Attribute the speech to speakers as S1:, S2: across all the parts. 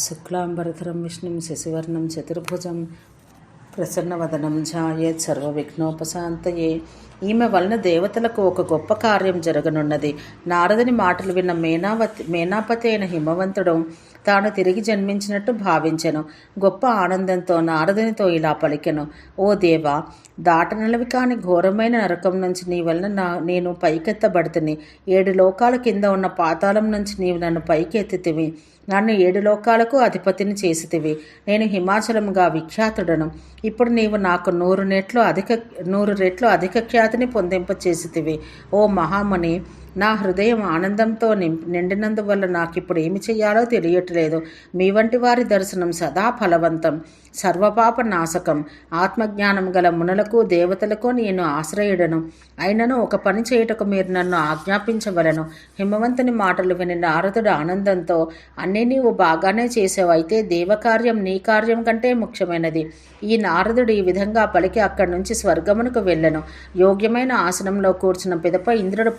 S1: శుక్లాంబరధరం విష్ణుం శశివర్ణం చతుర్భుజం ప్రసన్నవదనం ఝాయేత్ సర్వవిఘ్నోపశాంతయే. ఈమె వలన దేవతలకు ఒక గొప్ప కార్యం జరగనున్నది. నారదుని మాటలు విన్న మేనాపతి అయిన హిమవంతుడు తాను తిరిగి జన్మించినట్టు భావించెను. గొప్ప ఆనందంతో నారదునితో ఇలా పలికెను: ఓ దేవా, దాటనలవి కాని ఘోరమైన నరకం నుంచి నీ వలన నేను పైకెత్తబడుతుని. 7 లోకాల కింద ఉన్న పాతాళం నుంచి నీవు నన్ను పైకెత్తితివి. నన్ను 7 లోకాలకు అధిపతిని చేసితివి. నేను హిమాచలముగా విఖ్యాతుడను. ఇప్పుడు నీవు నాకు 100 రెట్లు అధిక ఖ్యాతిని పొందింపచేసితివి. ఓ మహాముని, నా హృదయం ఆనందంతో నిండినందువల్ల నాకిప్పుడు ఏమి చెయ్యాలో తెలియట్లేదు. మీ వంటి వారి దర్శనం సదా ఫలవంతం, సర్వపాప నాశకం. ఆత్మజ్ఞానం గల మునులకు దేవతలకు నేను ఆశ్రయుడను. అయినను ఒక పని చేయుటకు మీరు నన్ను ఆజ్ఞాపించవలను. హిమవంతుని మాటలు విని నారదుడు ఆనందంతో, అన్నీ నీవు బాగానే చేసావు, అయితే దేవకార్యం నీ కార్యం కంటే ముఖ్యమైనది. ఈ నారదుడు ఈ విధంగా పలికి అక్కడి నుంచి స్వర్గమునకు వెళ్ళెను. యోగ్యమైన ఆసనంలో కూర్చున్న పిదప ఇంద్రుడు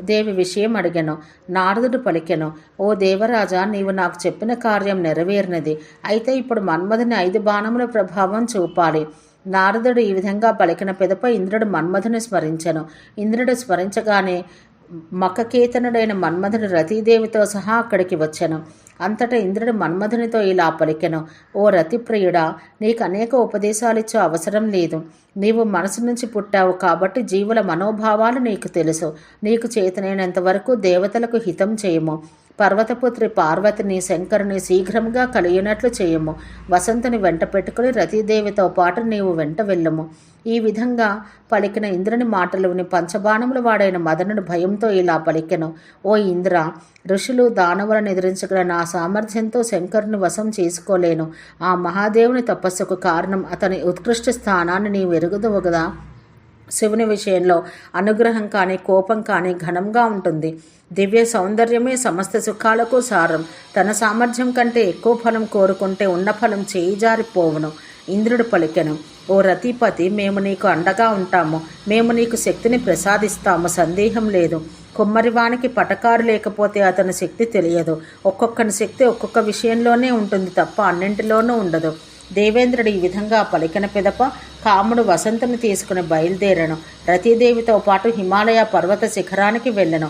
S1: దేవి విషయం అడిగెను. నారదుడు పలికెను: ఓ దేవరాజా, నీవు నాకు చెప్పిన కార్యం నెరవేరినది. అయితే ఇప్పుడు మన్మధుని 5 బాణముల ప్రభావం చూపాలి. నారదుడు ఈ విధంగా పలికిన పిదప ఇంద్రుడు మన్మధుని స్మరించెను. ఇంద్రుడు స్మరించగానే మఖకేతనుడైన మన్మధుడు రతీదేవితో సహా అక్కడికి వచ్చెను. అంతటా ఇంద్రుడు మన్మధునితో ఇలా పలికెను: ఓ రతిప్రియుడా, నీకు అనేక ఉపదేశాలిచ్చే అవసరం లేదు. నీవు మనసు నుంచి పుట్టావు కాబట్టి జీవుల మనోభావాలు నీకు తెలుసు. నీకు చేతనైనంత వరకు దేవతలకు హితం చేయము. పర్వతపుత్రి పార్వతిని, శంకరుని శీఘ్రంగా కలిగినట్లు చేయము. వసంతుని వెంట పెట్టుకుని రతీదేవితో పాటు నీవు వెంట వెళ్ళము. ఈ విధంగా పలికిన ఇంద్రుని మాటలు విని పంచబాణముల వాడైన మదనుడు భయంతో ఇలా పలికెను: ఓ ఇంద్ర, ఋషులు దానవులను ఎదిరించగల నా సామర్థ్యంతో శంకరుని వశం చేసుకోలేను. ఆ మహాదేవుని తపస్సుకు కారణం అతని ఉత్కృష్ట స్థానాన్ని నీవు ఎరుగుదవు కదా. శివుని విషయంలో అనుగ్రహం కానీ కోపం కానీ ఘనంగా ఉంటుంది. దివ్య సౌందర్యమే సమస్త సుఖాలకు సారం. తన సామర్థ్యం కంటే ఎక్కువ ఫలం కోరుకుంటే ఉన్న ఫలం చేయిజారిపోవును. ఇంద్రుడు పలికెను: ఓ రతిపతి, మేము నీకు అండగా ఉంటాము. మేము నీకు శక్తిని ప్రసాదిస్తాము, సందేహం లేదు. కుమ్మరివానికి పటకారు లేకపోతే అతని శక్తి తెలియదు. ఒక్కొక్కని శక్తి ఒక్కొక్క విషయంలోనే ఉంటుంది తప్ప అన్నింటిలోనూ ఉండదు. దేవేంద్రుడు ఈ విధంగా పలికిన పిదప కాముడు వసంతుని తీసుకుని బయలుదేరను. రతీదేవితో పాటు హిమాలయ పర్వత శిఖరానికి వెళ్ళను.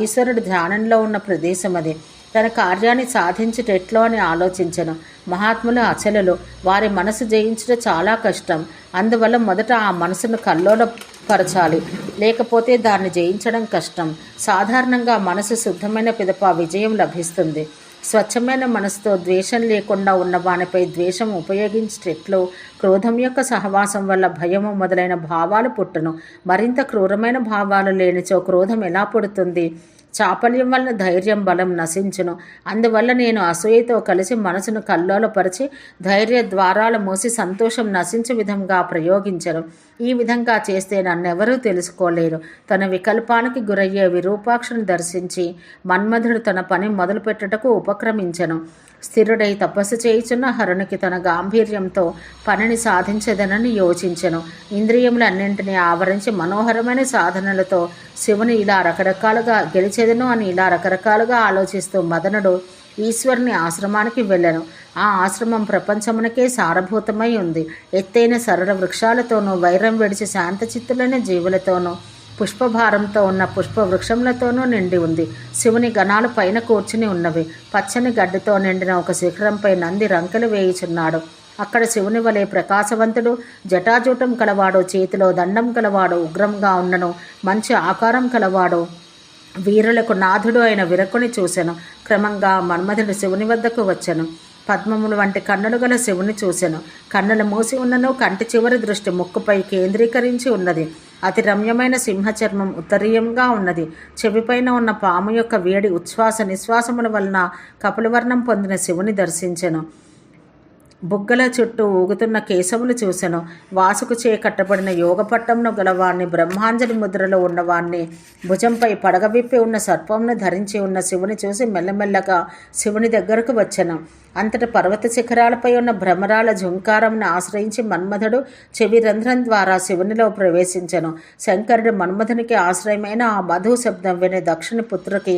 S1: ఈశ్వరుడు ధ్యానంలో ఉన్న ప్రదేశం అది. తన కార్యాన్ని సాధించుటెట్లో అని ఆలోచించను. మహాత్ములు అచలులు, వారి మనసు జయించడం చాలా కష్టం. అందువల్ల మొదట ఆ మనసును కల్లోలపరచాలి, లేకపోతే దాన్ని జయించడం కష్టం. సాధారణంగా మనసు శుద్ధమైన పిదప విజయం లభిస్తుంది. స్వచ్ఛమైన మనసుతో ద్వేషం లేకుండా ఉన్న వానిపై ద్వేషం ఉపయోగించేట్లు క్రోధం యొక్క సహవాసం వల్ల భయము మొదలైన భావాలు పుట్టును. మరింత క్రూరమైన భావాలు లేనిచో క్రోధం ఎలా పుడుతుంది? చాపల్యం వలన ధైర్యం బలం నశించును. అందువల్ల నేను అసూయతో కలిసి మనసును కల్లోలపరిచి ధైర్య ద్వారాలు మూసి సంతోషం నశించే విధంగా ప్రయోగించను. ఈ విధంగా చేస్తే నన్నెవరూ తెలుసుకోలేరు. తన వికల్పానికి గురయ్యే విరూపాక్షను దర్శించి మన్మధుడు తన పని మొదలుపెట్టుటకు ఉపక్రమించెను. స్థిరుడై తపస్సు చేయుచున్న హరునికి తన గాంభీర్యంతో పనిని సాధించదనని యోచించెను. ఇంద్రియములన్నింటినీ ఆవరించి మనోహరమైన సాధనలతో శివుని ఇలా రకరకాలుగా గెలిచెదను అని ఇలా రకరకాలుగా ఆలోచిస్తూ మదనుడు ఈశ్వరుని ఆశ్రమానికి వెళ్ళెను. ఆ ఆశ్రమం ప్రపంచమునకే సారభూతమై ఉంది. ఎత్తైన సరళ వృక్షాలతోనూ, వైరం విడిచి శాంతచిత్తులైన జీవులతోనూ, పుష్పభారంతో ఉన్న పుష్పవృక్షములతోనూ నిండి ఉంది. శివుని గణాలు పైన కూర్చుని ఉన్నవి. పచ్చని గడ్డితో నిండిన ఒక శిఖరంపై నంది రంకెలు వేయుచున్నాడు. అక్కడ శివుని వలె ప్రకాశవంతుడు, జటాజూటం కలవాడు, చేతిలో దండం కలవాడు, ఉగ్రంగా ఉన్నను, మంచి ఆకారం కలవాడు, వీరులకు నాథుడు అయిన విరకుని చూసెను. క్రమంగా మన్మధుడు శివుని వద్దకు వచ్చెను. పద్మములు వంటి కన్నులు గల శివుని చూసెను. కన్నులు మూసి ఉన్నను, కంటి చివరి దృష్టి ముక్కుపై కేంద్రీకరించి ఉన్నది. అతి రమ్యమైన సింహచర్మం ఉత్తరీయంగా ఉన్నది. చెవిపైన ఉన్న పాము యొక్క వేడి ఉచ్ఛ్వాస నిశ్వాసముల వలన కపిలవర్ణం పొందిన శివుని దర్శించెను. బుగ్గల చుట్టూ ఊగుతున్న కేశములు చూసెను. వాసుకు కట్టబడిన యోగపట్టంను గలవాణ్ణి, బ్రహ్మాంజలి ముద్రలో ఉన్నవాణ్ణి, భుజంపై పడగవిప్పి ఉన్న సర్పంను ధరించి ఉన్న శివుని చూసి మెల్లమెల్లగా శివుని దగ్గరకు వచ్చెను. అంతటా పర్వత శిఖరాలపై ఉన్న భ్రమరాల ఝుంకారంను ఆశ్రయించి మన్మధుడు చెవి రంధ్రం ద్వారా శివునిలో ప్రవేశించెను. శంకరుడు మన్మధునికి ఆశ్రయమైన ఆ మధు శబ్దం విని దక్షిణ పుత్రుకి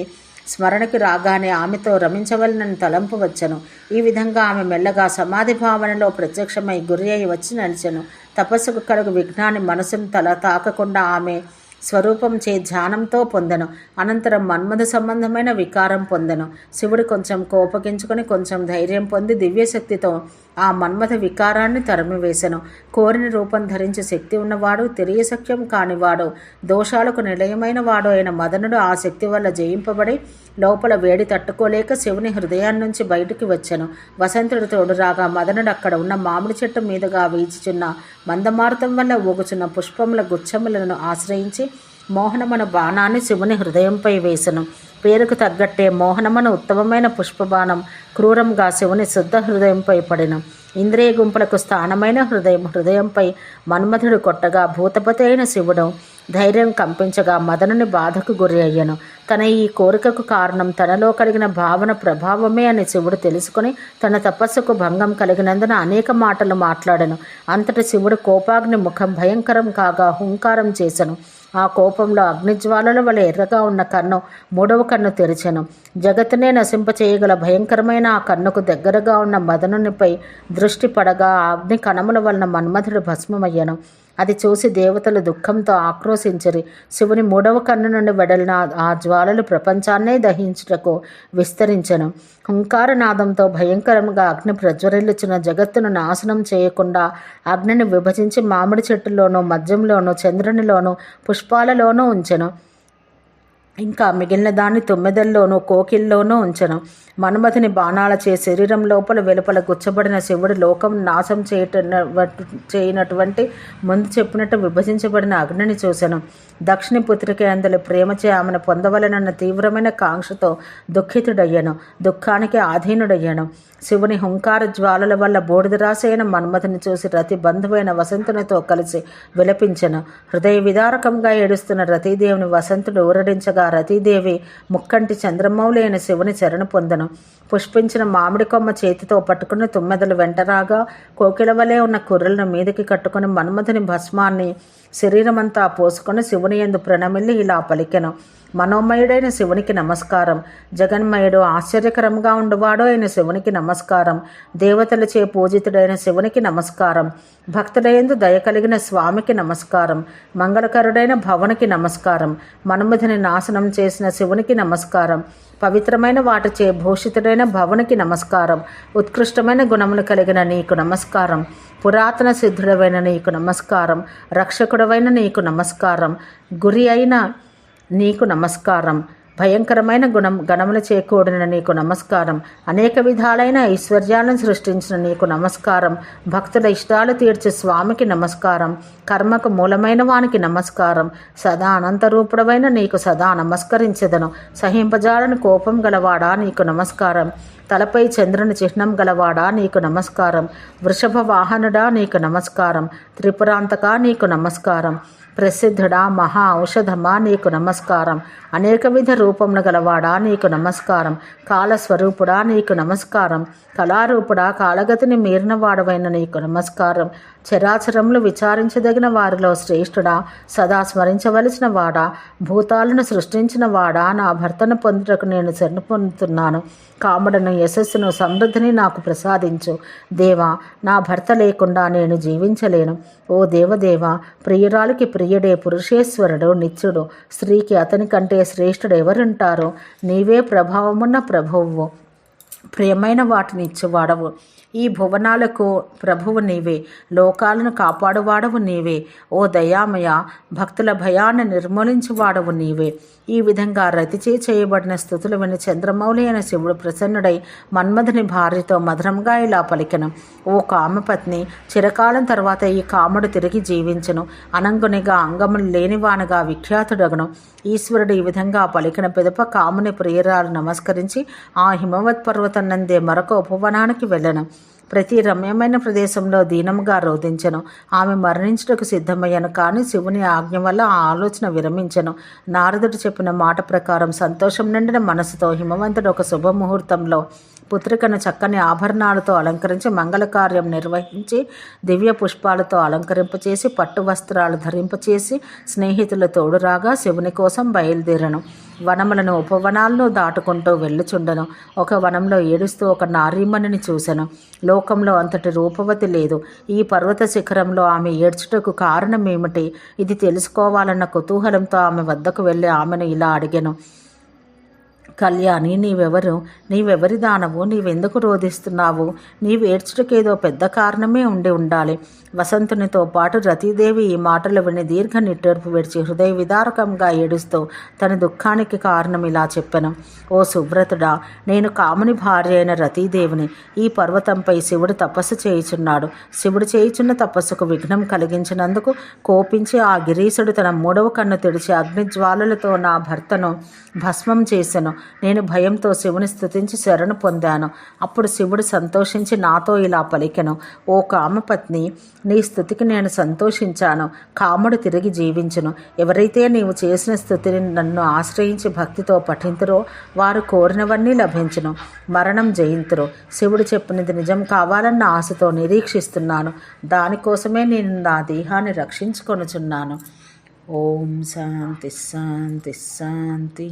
S1: స్మరణకి రాగానే ఆమెతో రమించవలనని తలంపు వచ్చెను. ఈ విధంగా ఆమె మెల్లగా సమాధి భావనలో ప్రత్యక్షమై గురి అయి వచ్చి నడిచెను. తపస్సుకు కలుగు విఘ్నాన్ని మనసును తల తాకకుండా ఆమె స్వరూపం చే ధ్యానంతో పొందెను. అనంతరం మన్మథ సంబంధమైన వికారం పొందెను. శివుడు కొంచెం కోపగించుకొని కొంచెం ధైర్యం పొంది దివ్యశక్తితో ఆ మన్మథ వికారాన్ని తరిమివేశెను. కోరిన రూపం ధరించి శక్తి ఉన్నవాడు, తెలియశక్యం కానివాడు, దోషాలకు నిలయమైన వాడు అయిన మదనుడు ఆ శక్తి వల్ల జయింపబడి లోపల వేడి తట్టుకోలేక శివుని హృదయాన్నించి బయటికి వచ్చెను. వసంతుడు తోడు రాగా మదనుడు అక్కడ ఉన్న మామిడి చెట్టు మీదుగా వీచుచున్న మందమారుతం వల్ల ఊగుచున్న పుష్పముల గుచ్చములను ఆశ్రయించి మోహనమను బాణాన్ని శివుని హృదయంపై వేసెను. పేరుకు తగ్గట్టే మోహనమను ఉత్తమమైన పుష్పబాణం క్రూరంగా శివుని శుద్ధ హృదయంపై పడిన. ఇంద్రియ గుంపులకు స్థానమైన హృదయంపై మన్మథుడు కొట్టగా భూతపతి అయిన శివుడు ధైర్యం కంపించగా మదనుని బాధకు గురి అయ్యను. తన ఈ కోరికకు కారణం తనలో కలిగిన భావన ప్రభావమే అని శివుడు తెలుసుకుని తన తపస్సుకు భంగం కలిగినందున అనేక మాటలు మాట్లాడెను. అంతటి శివుడు కోపాగ్ని ముఖం భయంకరం కాగా హుంకారం చేసెను. ఆ కోపంలో అగ్నిజ్వాలల వలె ఎర్రగా ఉన్న కన్ను మూడవ కన్ను తెరిచెను. జగత్తునే నశింపచేయగల భయంకరమైన ఆ కన్నుకు దగ్గరగా ఉన్న మదనునిపై దృష్టి పడగా ఆ అగ్ని కణముల వలన మన్మథుడు భస్మమయ్యను. అది చూసి దేవతలు దుఃఖంతో ఆక్రోశించిరి. శివుని మూడవ కన్ను నుండి వెడలిన ఆ జ్వాలలు ప్రపంచాన్నే దహించుటకు విస్తరించెను. హుంకారనాదంతో భయంకరంగా అగ్ని ప్రజ్వరిల్లుచున్న జగత్తును నాశనం చేయకుండా అగ్నిని విభజించి మామిడి చెట్టులోనూ మద్యంలోనూ చంద్రునిలోనూ పుష్పాలలోనూ ఉంచెను. ఇంకా మిగిలిన దాన్ని తుమ్మెదల్లోనూ కోకిల్లోనూ ఉంచెను. మన్మథుని బాణాలచే శరీరం లోపల వెలుపల గుచ్చబడిన శివుడు లోకం నాశం చేయనటువంటి ముందు చెప్పినట్టు విభజించబడిన అగ్నిని చూశాను. దక్షిణి పుత్రిక అందలి ప్రేమచే ఆమెను పొందవలనన్న తీవ్రమైన కాంక్షతో దుఃఖితుడయ్యను. దుఃఖానికి ఆధీనుడయ్యను. శివుని హుంకార జ్వాలల వల్ల బూడిదరాశైన మన్మథుని చూసి రతి బంధువైన వసంతునితో కలిసి విలపించెను. హృదయ విదారకంగా ఏడుస్తున్న రతీదేవిని వసంతుడు ఊరడించగా రతీదేవి ముక్కంటి చంద్రమౌళి అయిన శివుని శరణు పొందెను. పుష్పించిన మామిడి కొమ్మ చేతితో పట్టుకుని తుమ్మెదలు వెంటరాగా కోకిల వలె ఉన్న కుర్రలను మీదికి కట్టుకుని మన్మథుని భస్మాన్ని శరీరమంతా పోసుకొని శివుని యందు ప్రణమిల్లి ఇలా పలికెను. మనోమయుడైన శివునికి నమస్కారం. జగన్మయుడు ఆశ్చర్యకరంగా ఉండువాడు అయిన శివునికి నమస్కారం. దేవతలచే పూజితుడైన శివునికి నమస్కారం. భక్తులయందు దయ కలిగిన స్వామికి నమస్కారం. మంగళకరుడైన భవనికి నమస్కారం. మన్మథుని నాశనం చేసిన శివునికి నమస్కారం. పవిత్రమైన వాటిచే భూషితుడైన భవనికి నమస్కారం. ఉత్కృష్టమైన గుణములు కలిగిన నీకు నమస్కారం. పురాతన సిద్ధుడవైన నీకు నమస్కారం. రక్షకుడవైన నీకు నమస్కారం. గురి అయిన నీకు నమస్కారం. భయంకరమైన గణములు చేకూడిన నీకు నమస్కారం. అనేక విధాలైన ఐశ్వర్యాలను సృష్టించిన నీకు నమస్కారం. భక్తుల ఇష్టాలు తీర్చే స్వామికి నమస్కారం. కర్మకు మూలమైన వానికి నమస్కారం. సదా అనంతరూపుడవైన నీకు సదా నమస్కరించెదను. సహింపజాలని కోపం గలవాడా నీకు నమస్కారం. తలపై చంద్రుని చిహ్నం గలవాడా నీకు నమస్కారం. వృషభ వాహనుడా నీకు నమస్కారం. త్రిపురాంతకా నీకు నమస్కారం. ప్రసిద్ధుడా మహా ఔషధమా నీకు నమస్కారం. అనేక విధ రూపములు గలవాడా నీకు నమస్కారం. కాలస్వరూపుడా నీకు నమస్కారం. కళారూపుడా కాలగతిని మీరిన వాడవైన నీకు నమస్కారం. చరాచరములు విచారించదగిన వారిలో శ్రేష్ఠుడా, సదా స్మరించవలసిన వాడా, భూతాలను సృష్టించిన వాడా, నా భర్తను పొందుటకు నేను శరణు పొందుతున్నాను. కాముడను, యశస్సును, సమృద్ధిని నాకు ప్రసాదించు. దేవా, నా భర్త లేకుండా నేను జీవించలేను. ఓ దేవదేవా, ప్రియురాలికి ప్రియుడే పురుషేశ్వరుడు నిత్యుడు. స్త్రీకి అతని కంటే శ్రేష్ఠుడు ఎవరుంటారు? నీవే ప్రభావమున్న ప్రభువు, ప్రియమైన వాటిని ఇచ్చేవాడవు. ఈ భువనాలకు ప్రభువు నీవే, లోకాలను కాపాడువాడవు నీవే. ఓ దయామయ, భక్తుల భయాన్ని నిర్మూలించువాడవు నీవే. ఈ విధంగా రతిచే చేయబడిన స్తుతులు విని చంద్రమౌళి అయిన శివుడు ప్రసన్నుడై మన్మథుని భార్యతో మధురంగా ఇలా పలికెను. ఓ కామపత్ని, చిరకాలం తర్వాత ఈ కాముడు తిరిగి జీవించును. అనంగునిగా అంగములు లేనివానగా విఖ్యాతుడగును. ఈశ్వరుడు ఈ విధంగా పలికిన పిదప కాముని ప్రియురాలు నమస్కరించి ఆ హిమవత్ పర్వతం నందే మరొక ఉపవనానికి వెళ్ళను. ప్రతి రమ్యమైన ప్రదేశంలో దీనముగా రోధించెను. ఆమె మరణించుటకు సిద్ధమయ్యను. కానీ శివుని ఆజ్ఞ వల్ల ఆ ఆలోచన విరమించెను. నారదుడు చెప్పిన మాట ప్రకారం సంతోషం నిండిన మనసుతో హిమవంతుడు ఒక శుభముహూర్తంలో పుత్రికను చక్కని ఆభరణాలతో అలంకరించి మంగళకార్యం నిర్వహించి దివ్య పుష్పాలతో అలంకరింపచేసి పట్టు వస్త్రాలు ధరింపచేసి స్నేహితుల తోడురాగా శివుని కోసం బయలుదేరను. వనములను ఉపవనాలను దాటుకుంటూ వెళ్ళుచుండను. ఒక వనంలో ఏడుస్తూ ఒక నారీమణిని చూసెను. లోకంలో అంతటి రూపవతి లేదు. ఈ పర్వత శిఖరంలో ఆమె ఏడ్చుటకు కారణమేమిటి? ఇది తెలుసుకోవాలన్న కుతూహలంతో ఆమె వద్దకు వెళ్ళి ఆమెను ఇలా అడిగెను. కళ్యాణి, నీవెవరి దానవు? నీవెందుకు రోధిస్తున్నావు? నీవు ఏడ్చుటకేదో పెద్ద కారణమే ఉండాలి. వసంతునితో పాటు రతీదేవి ఈ మాటలు విని దీర్ఘ నిట్టూర్పు విడిచి హృదయ విదారకంగా ఏడుస్తూ తన దుఃఖానికి కారణం ఇలా చెప్పెను. ఓ సువ్రతుడా, నేను కాముని భార్య అయిన రతీదేవిని. ఈ పర్వతంపై శివుడు తపస్సు చేయుచున్నాడు. శివుడు చేయుచున్న తపస్సుకు విఘ్నం కలిగించినందుకు కోపించి ఆ గిరీశుడు తన 3వ కన్ను తెడిచి అగ్నిజ్వాలలతో నా భర్తను భస్మం చేసెను. నేను భయంతో శివుని స్తుతించి శరణు పొందాను. అప్పుడు శివుడు సంతోషించి నాతో ఇలా పలికెను. ఓ కామపత్ని, నీ స్తుతికి నేను సంతోషించాను. కాముడు తిరిగి జీవించును. ఎవరైతే నీవు చేసిన స్తుతిని నన్ను ఆశ్రయించి భక్తితో పఠింతురో వారు కోరినవన్నీ లభించును, మరణం జయింతురు. శివుడు చెప్పినది నిజం కావాలన్న ఆశతో నిరీక్షిస్తున్నాను. దానికోసమే నేను నా దేహాన్ని రక్షించుకొనుచున్నాను. ఓం శాంతి శాంతి శాంతి.